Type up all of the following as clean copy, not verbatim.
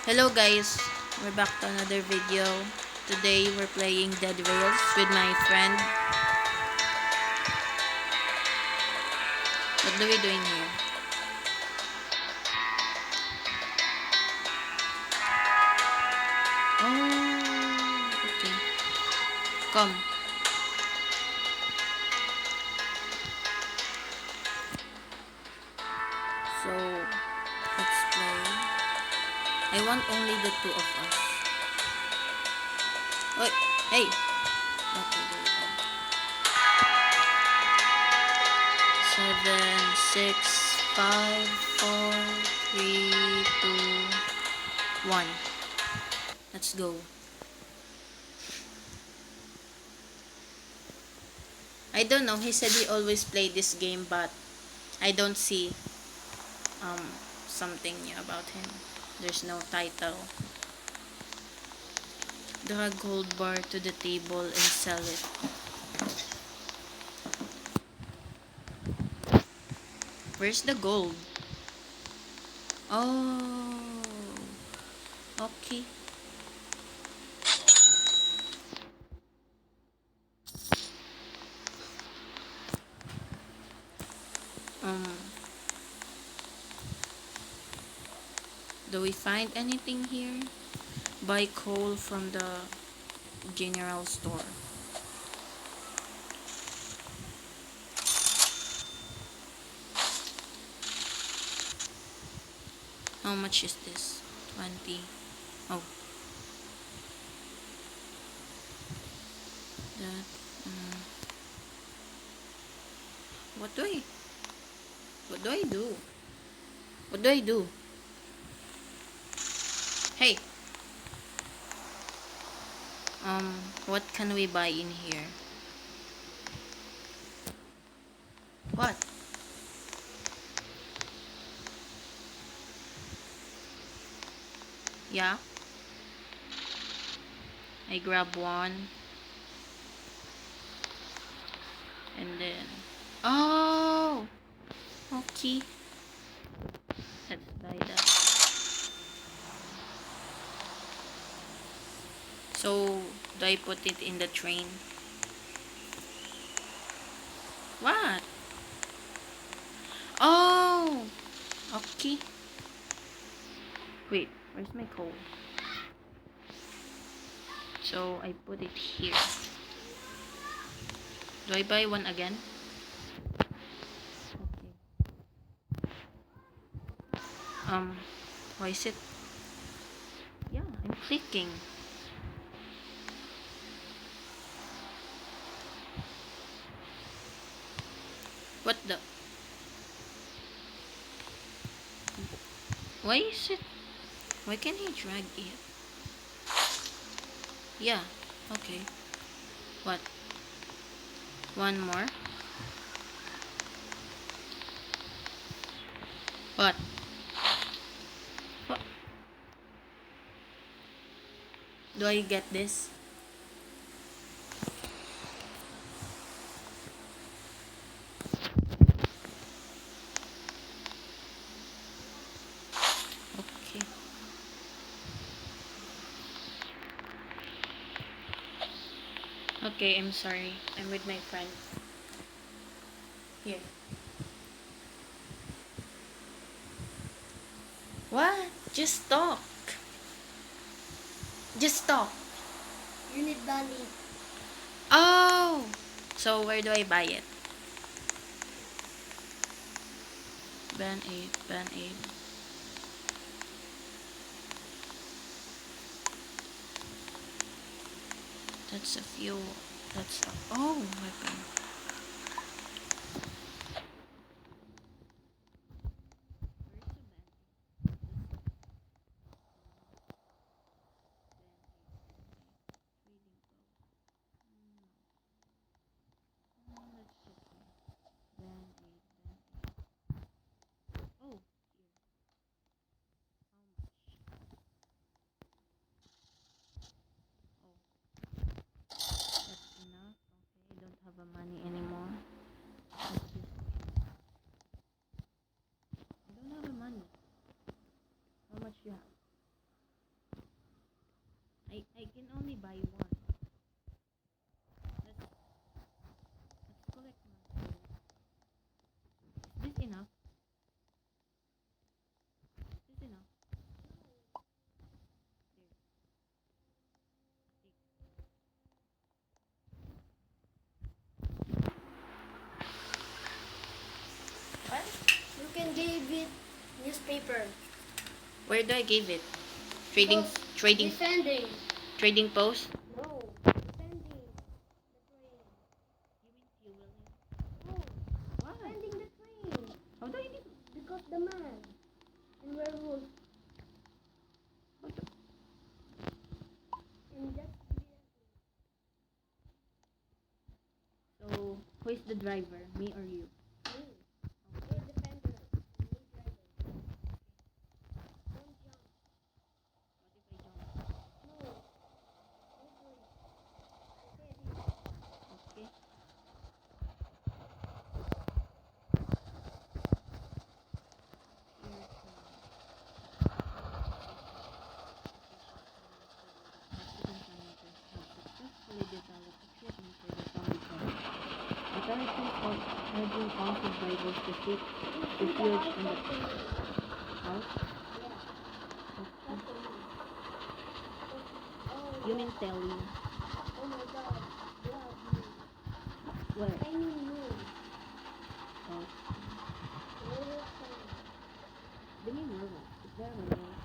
Hello guys, we're back to another video. Today we're playing Dead Rails with my friend. What are we doing here? Oh, okay. Come. So, let's play. I want only the two of us. Wait, hey. Okay, there we go. 7, 6, 5, 4, 3, 2, 1. Let's go. I don't know. He said he always played this game, but I don't see um something new about him. There's no title. Drag gold bar to the table and sell it. Where's the gold? Oh, okay. Um, do we find anything here? Buy coal from the general store. How much is this? 20. Oh, that. Um, what do I? What do I do? What do I do? Hey. What can we buy in here? What? Yeah. I grab one. And then. Oh! Okay. Let's buy that. So, do I put it in the train? What? Oh! Okay. Wait, where's my coal? So, I put it here. Do I buy one again? Okay. Why is it? Yeah, I'm clicking. What the? Why is it? Why can't he drag it? Yeah, okay. What? One more? What? What? Do I get this? Okay. Okay, I'm sorry. I'm with my friend. Here. What? Just talk. Just talk. You need money. Oh! So, where do I buy it? Band-Aid, Band-Aid. That's a fuel. That's a... Oh, weapon. Oh, that's enough. Okay, I don't have a money gave it newspaper. Where do I give it? Trading, Because trading, Defending. trading post. No. Defending the train. No. What? Defending the train. How do I do? Because the man and werewolf What the- and just So, who is the driver? Me or you? me. You're defender. Me driver. Don't jump. What if I jump? No. Don't worry. Okay, this. Okay. Authorities are urging council drivers to seek refuge in the house. You mean telling? Oh my god. Blood. Where? I mean moon. Oh, Werewolf sign. they mean werewolf. Is there a werewolf?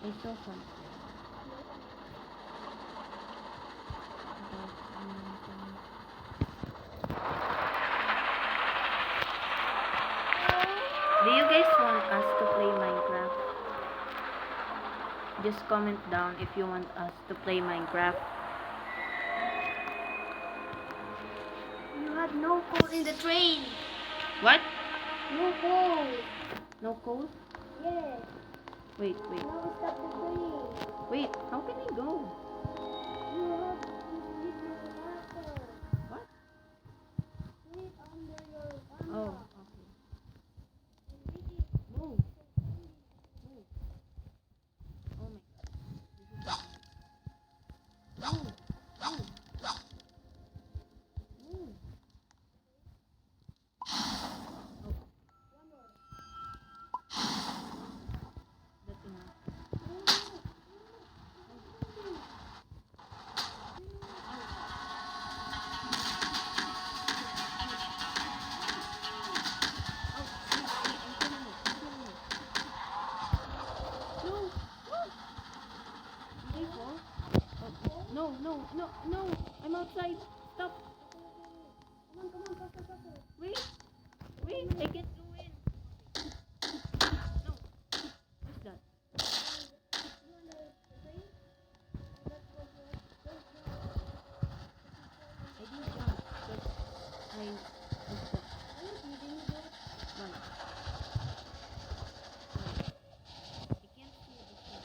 I saw something. Do you guys want us to play Minecraft? Just comment down if you want us to play Minecraft. You had no coal in the train. What? No coal. No coal? Yeah. Wait, wait. Now we stop the train. Wait, how can I go? You have to sleep your castle. What? Sleep under your Oh, camera. okay. And Move. Move. Oh my god. This is so hard. Move. Move. Move. Oh, one more. that's enough. No! Did I fall? Oh, no, no, no, no! I'm outside! Stop! Come on, faster, faster. Wait! Wait! I can't go in! No! What's that? You on the train? That was don't jump. I didn't jump because I was stuck. Are you kidding me? Why? Why? I can't see this one.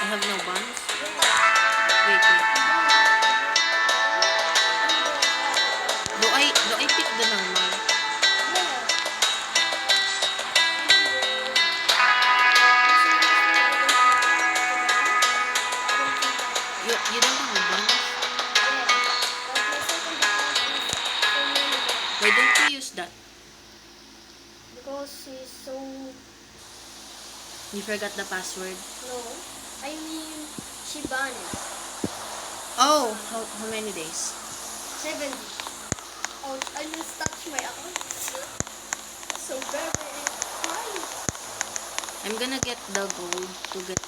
I have no buns. Yeah. Wait, wait. Yeah. Do I pick the normal? You don't have a buns? Why don't you use that? Because he's so You forgot the password. no. I mean Shibane. Oh, how many days? 70. Oh, I just touched my account. So very high. I'm gonna get the gold to get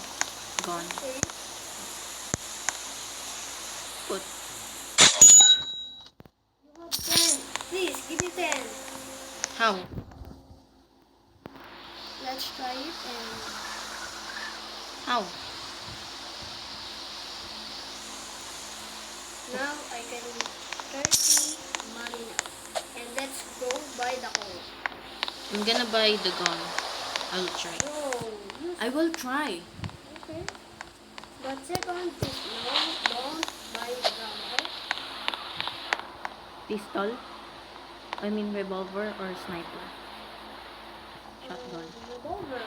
gone. Okay. Put. You have 10. Please give me 10. How? Let's try it and How? now I can 30 money now. And let's go buy the gold. I'm gonna buy the gun. I'll try. No, use I will try. okay. But second is no, don't buy the gun, okay? Pistol? I mean revolver or sniper? Shotgun. Revolver.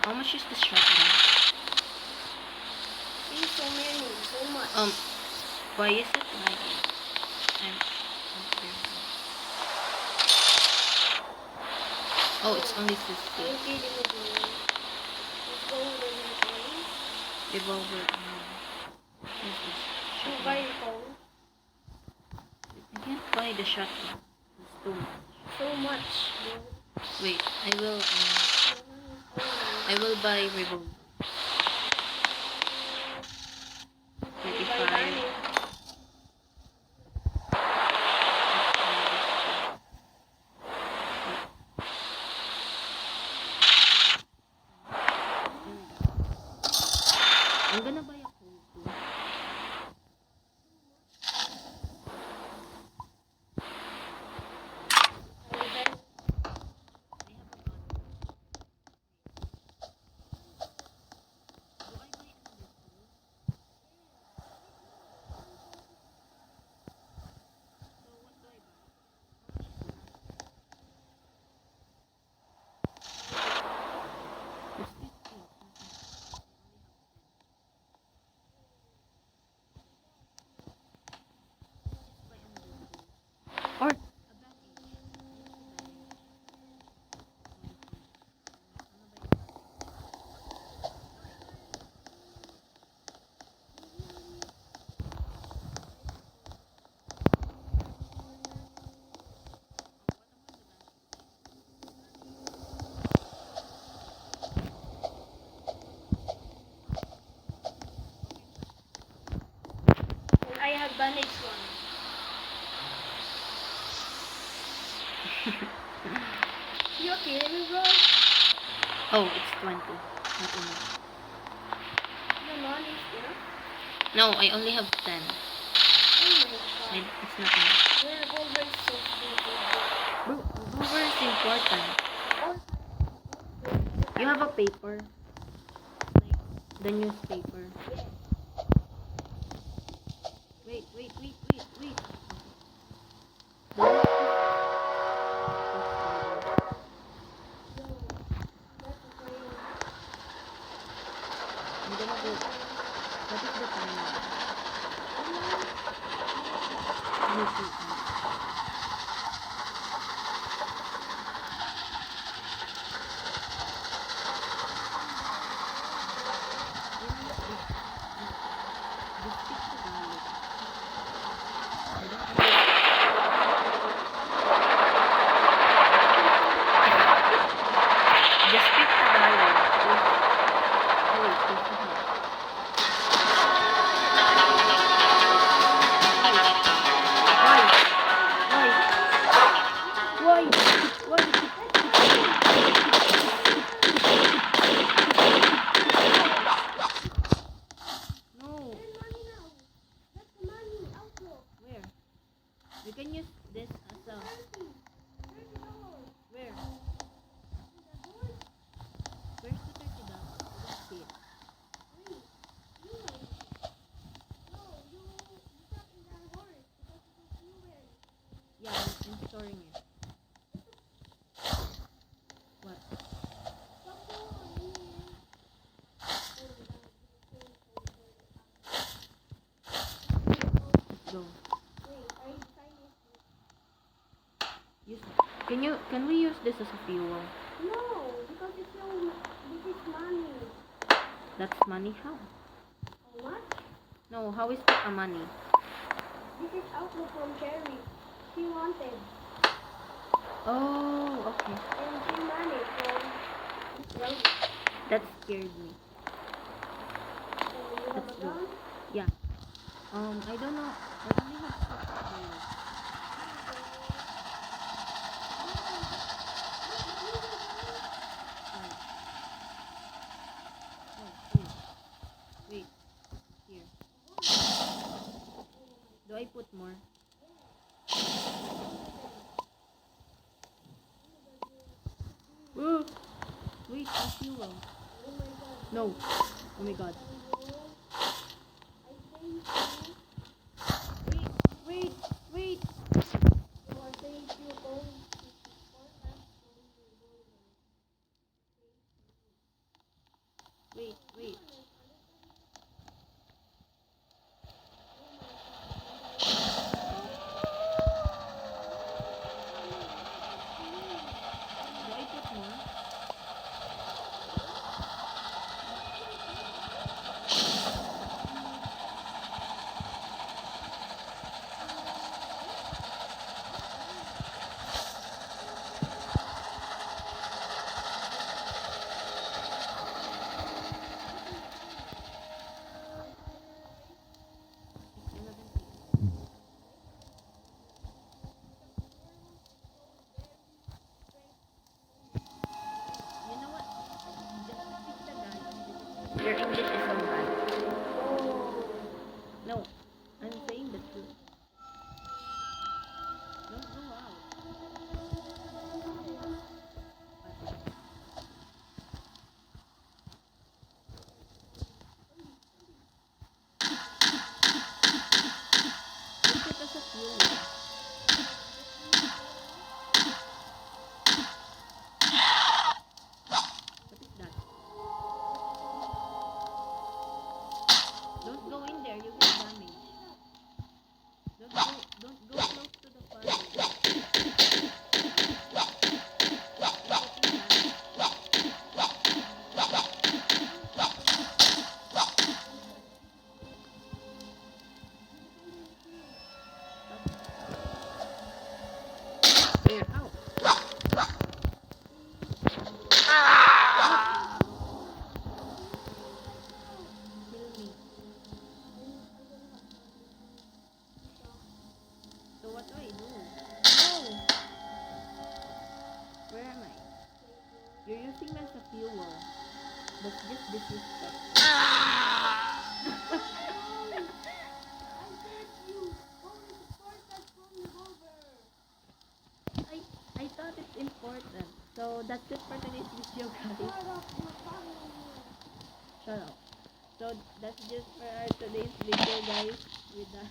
How much is the shotgun? See, so many, so much. Why is it like I'm Oh, it's only 50. Are you kidding me, bro? Let's go with the game. Revolver. Where's this? You Shotgun. buy the gold. I can't buy the shotgun. It's too much. So much, bro. Wait, I will buy revolver. You buy 35. money. I'm gonna buy a cool too. Or And I have bandage one. You kidding me, bro? oh, it's 20. Not enough. The money is enough? No, I only have 10. Oh my god. It's not enough. Your revolver is so stupid. Bro, revolver is important. Oh, You have a paper. Like the newspaper. yeah. Wait. The next Yo, that's crazy. I'm gonna go. What is the time now? Let me see. Just pick the value. I don't know. Just pick the value. Oh wait, there's the house. Why? go. Wait, I decided. Use. Can we use this as a fuel? No, because it's no. This is money. That's money. How? How much? No, how is that a money? This is outlook from Cherry. She wanted, Oh, okay. and she managed from. Well, That scared me. you have a Let's go. gun. Yeah. I don't know. I only have six bullets. Right. Oh, wait. Wait. Here. Do I put more? Woo! Wait, I fuel. Oh my god. No. Oh my god. I think you. Wait. So I think you go. Wait. Do I put more? You know what? Just to fix the guy. Your English is so bad. No, I'm saying the truth. Don't go out. Use it as a fuel. What is that? Don't go in there, you get damage. Don't go close to the fire. There, ow. Kill me. So what do I do? No! Where am I? You're using me as a fuel. That's just disrespect. I thought it's important. So that's it for today's video, guys. Shut up. So that's just for our today's video, guys. With the